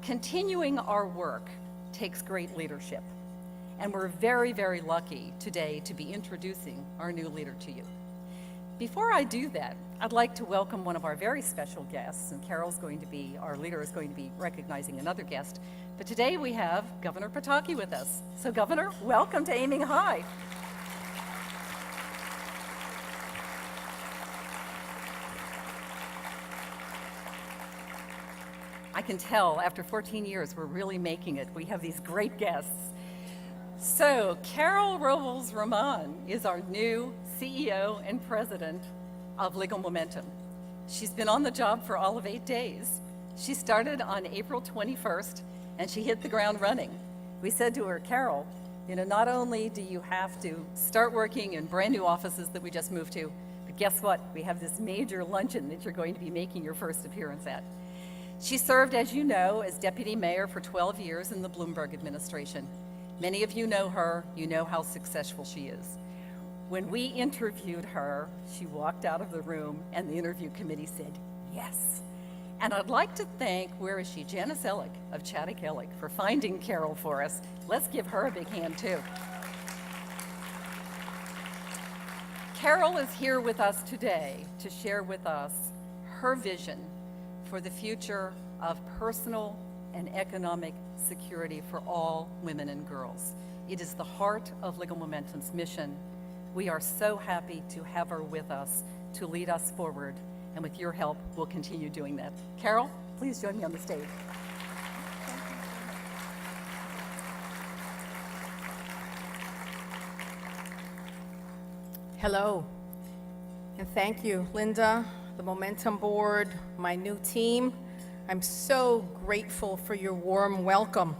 Continuing our work takes great leadership, and we're very, very lucky today to be introducing our new leader to you. Before I do that, I'd like to welcome one of our very special guests, and our leader is going to be recognizing another guest. But today we have Governor Pataki with us. So Governor, welcome to Aiming High. I can tell after 14 years we're really making it. We have these great guests. So Carol Robles-Román is our new CEO and president of Legal Momentum. She's been on the job for all of 8 days. She started on April 21st, and she hit the ground running. We said to her, Carol, not only do you have to start working in brand new offices that we just moved to, but guess what? We have this major luncheon that you're going to be making your first appearance at. She served, as you know, as deputy mayor for 12 years in the Bloomberg administration. Many of you know her, you know how successful she is. When we interviewed her, she walked out of the room and the interview committee said, yes. And I'd like to thank, where is she, Janice Ellick of Chattakellic for finding Carol for us. Let's give her a big hand too. Carol is here with us today to share with us her vision for the future of personal and economic security for all women and girls. It is the heart of Legal Momentum's mission. We are so happy to have her with us to lead us forward, and with your help, we'll continue doing that. Carol, please join me on the stage. Hello, and thank you, Linda, the Momentum Board, my new team. I'm so grateful for your warm welcome.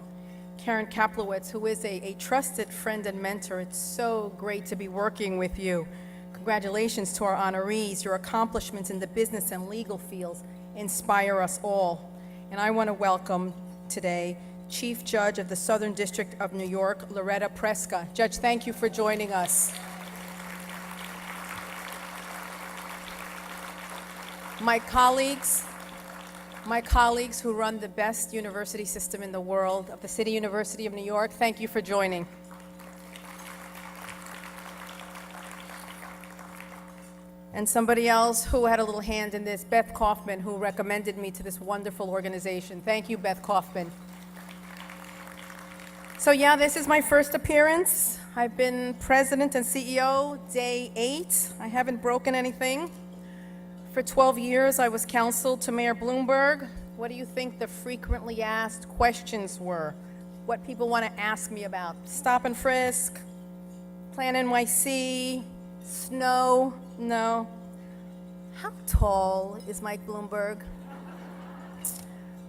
Karen Kaplowitz, who is a trusted friend and mentor, it's so great to be working with you. Congratulations to our honorees. Your accomplishments in the business and legal fields inspire us all. And I want to welcome today Chief Judge of the Southern District of New York, Loretta Preska. Judge, thank you for joining us. My colleagues who run the best university system in the world, of the City University of New York, thank you for joining. And somebody else who had a little hand in this, Beth Kaufman, who recommended me to this wonderful organization. Thank you, Beth Kaufman. So yeah, this is my first appearance. I've been president and CEO day 8. I haven't broken anything. For 12 years, I was counsel to Mayor Bloomberg. What do you think the frequently asked questions were? What people want to ask me about? Stop and frisk, Plan NYC, snow, no. How tall is Mike Bloomberg?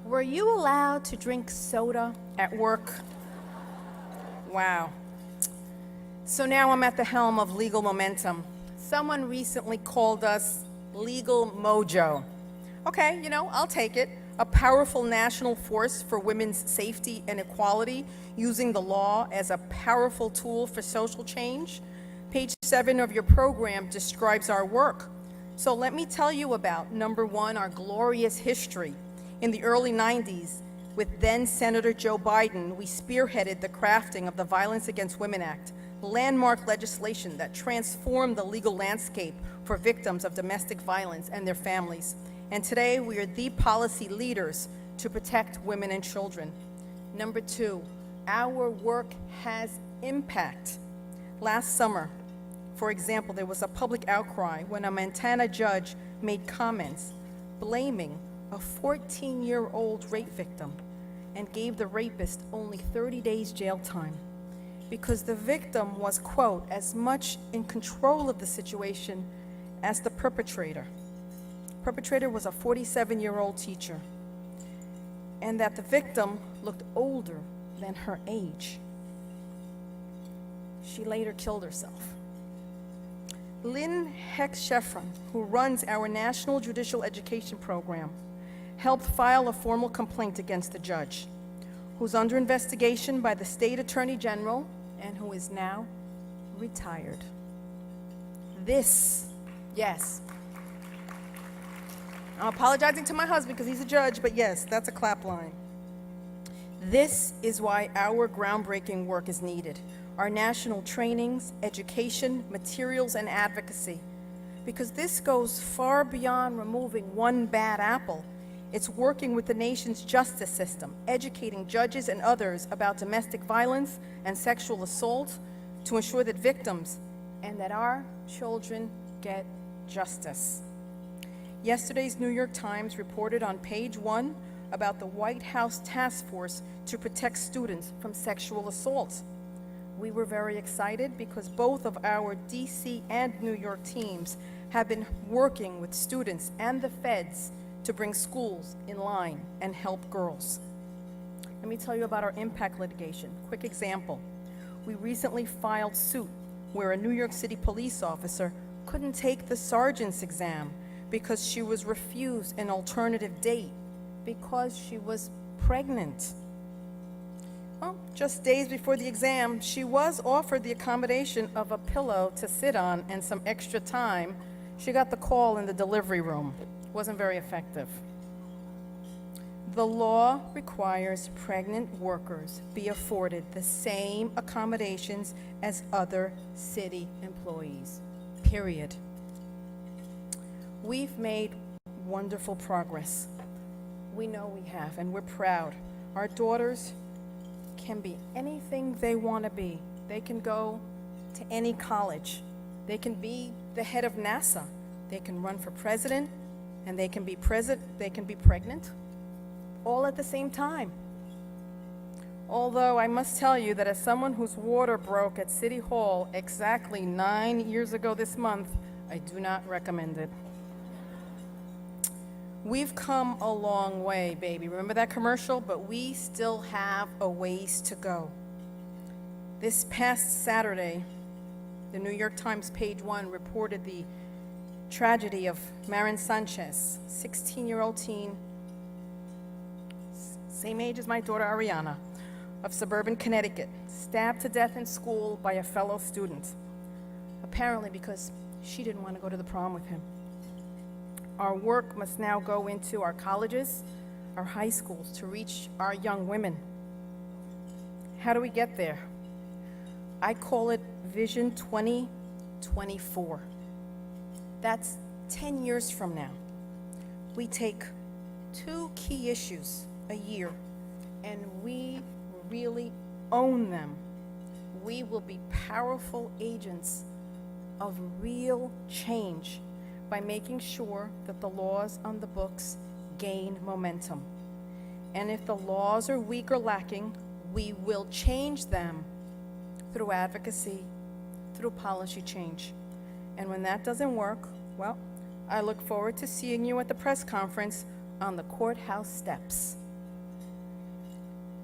Were you allowed to drink soda at work? Wow. So now I'm at the helm of Legal Momentum. Someone recently called us Legal Mojo. Okay, I'll take it. A powerful national force for women's safety and equality, using the law as a powerful tool for social change. Page 7 of your program describes our work. So let me tell you about, number 1, our glorious history. In the early 90s, with then Senator Joe Biden, we spearheaded the crafting of the Violence Against Women Act, landmark legislation that transformed the legal landscape for victims of domestic violence and their families. And today, we are the policy leaders to protect women and children. Number 2, our work has impact. Last summer, for example, there was a public outcry when a Montana judge made comments blaming a 14-year-old rape victim and gave the rapist only 30 days jail time because the victim was, quote, as much in control of the situation as the perpetrator. Perpetrator was a 47-year-old teacher, and that the victim looked older than her age. She later killed herself. Lynn Heck-Sheffron, who runs our National Judicial Education Program, helped file a formal complaint against the judge, who's under investigation by the State Attorney General and who is now retired. Yes. I'm apologizing to my husband because he's a judge, but yes, that's a clap line. This is why our groundbreaking work is needed. Our national trainings, education, materials, and advocacy. Because this goes far beyond removing one bad apple. It's working with the nation's justice system, educating judges and others about domestic violence and sexual assault to ensure that victims and that our children get justice. Yesterday's New York Times reported on page 1 about the White House task force to protect students from sexual assault. We were very excited because both of our DC and New York teams have been working with students and the feds to bring schools in line and help girls. Let me tell you about our impact litigation. Quick example. We recently filed suit where a New York City police officer couldn't take the sergeant's exam because she was refused an alternative date because she was pregnant. Well, just days before the exam, she was offered the accommodation of a pillow to sit on and some extra time. She got the call in the delivery room. Wasn't very effective. The law requires pregnant workers be afforded the same accommodations as other city employees, period. We've made wonderful progress. We know we have, and we're proud. Our daughters can be anything they want to be. They can go to any college. They can be the head of NASA. They can run for president, and they can be pregnant, all at the same time. Although I must tell you that as someone whose water broke at City Hall exactly 9 years ago this month, I do not recommend it. We've come a long way, baby. Remember that commercial? But we still have a ways to go. This past Saturday, the New York Times page 1 reported the tragedy of Marin Sanchez, 16-year-old teen, same age as my daughter Ariana, of suburban Connecticut, stabbed to death in school by a fellow student, apparently because she didn't want to go to the prom with him. Our work must now go into our colleges, our high schools, to reach our young women. How do we get there? I call it Vision 2024. That's 10 years from now. We take 2 key issues a year, and we really own them. We will be powerful agents of real change by making sure that the laws on the books gain momentum. And if the laws are weak or lacking, we will change them through advocacy, through policy change. And when that doesn't work, well, I look forward to seeing you at the press conference on the courthouse steps.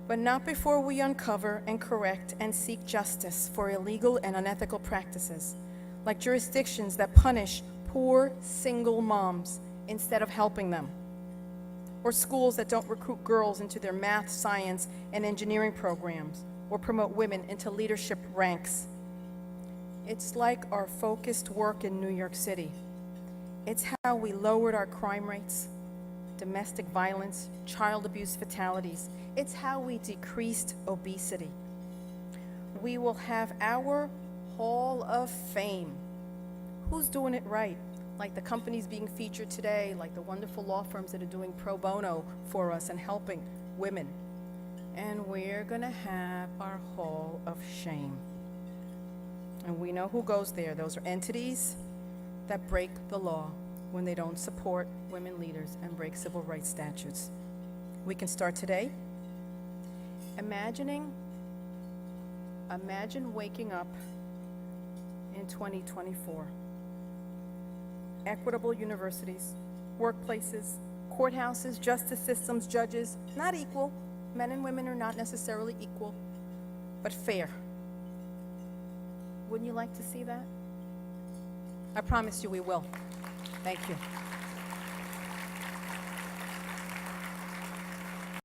But not before we uncover and correct and seek justice for illegal and unethical practices, like jurisdictions that punish poor single moms instead of helping them, or schools that don't recruit girls into their math, science, and engineering programs, or promote women into leadership ranks. It's like our focused work in New York City. It's how we lowered our crime rates, domestic violence, child abuse fatalities. It's how we decreased obesity. We will have our Hall of Fame. Who's doing it right? Like the companies being featured today, like the wonderful law firms that are doing pro bono for us and helping women. And we're gonna have our Hall of Shame. And we know who goes there. Those are entities that break the law when they don't support women leaders and break civil rights statutes. We can start today. Imagine waking up in 2024. Equitable universities, workplaces, courthouses, justice systems, judges, not equal. Men and women are not necessarily equal, but fair. Wouldn't you like to see that? I promise you we will. Thank you.